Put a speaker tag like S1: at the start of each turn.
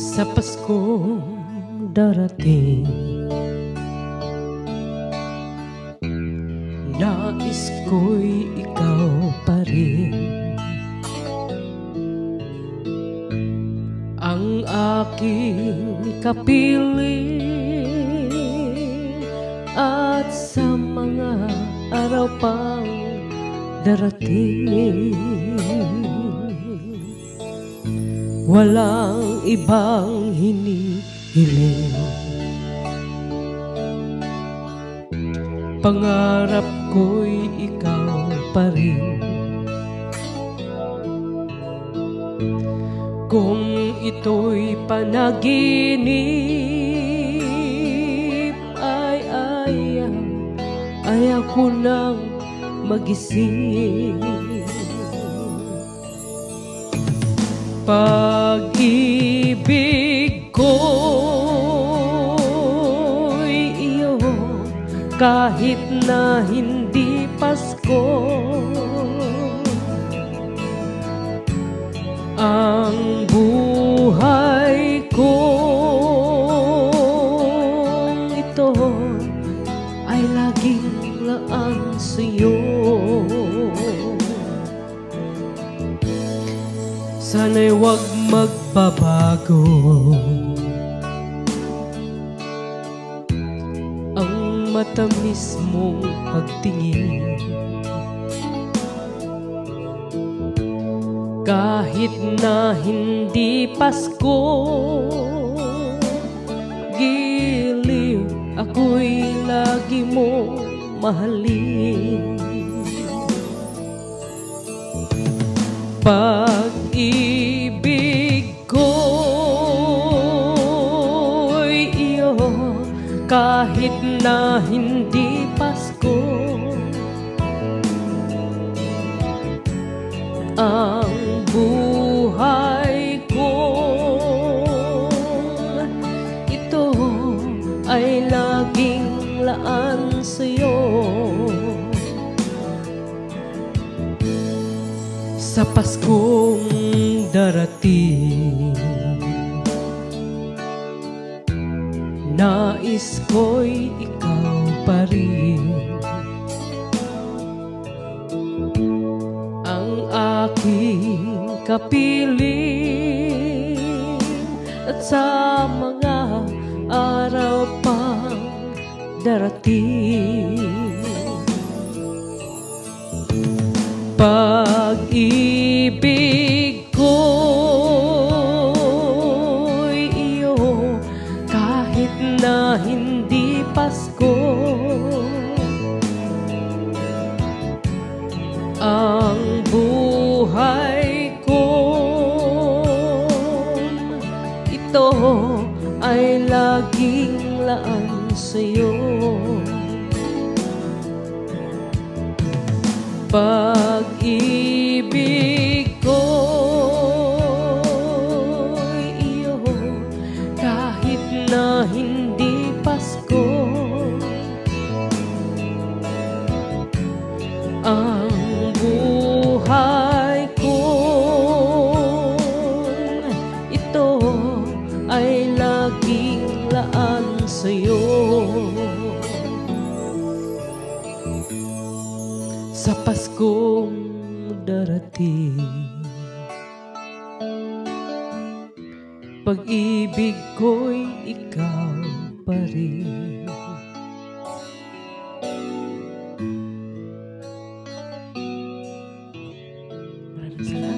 S1: Sa Paskong darating, nais ko'y ikaw pa rin ang aking kapiling, at sa mga araw pang darating, walang ibang hinihiling. Pangarap ko'y ikaw pa rin. Kung ito'y panaginip, ay ayaw ko nang magising. Pag-ibig ko'y iyo, kahit na hindi Pasko. Ang buhay kong ito ay laging laan sa'yo. Sana'y huwag magbabago ang matamis mong pagtingin. Kahit na hindi Pasko, giliw ako'y lagi mo mahalin. Pag-ibig ko'y iyo, kahit na hindi Pasko. Ang buhay ko ito ay laging laan sa'yo. Sa Paskong darating, nais ko'y ikaw pa rin ang aking kapiling, at sa mga araw pang darating, pag-ibig ko'y iyo, kahit na hindi Pasko. Ang buhay ko ito ay laging laan sa'yo. Pag-ibig ko'y iyo, kahit na hindi Pasko. Ang buhay ko ito ay laging laan sa'yo. Sa Paskong darating, pag-ibig ko'y ikaw pa rin. Maraming salamat.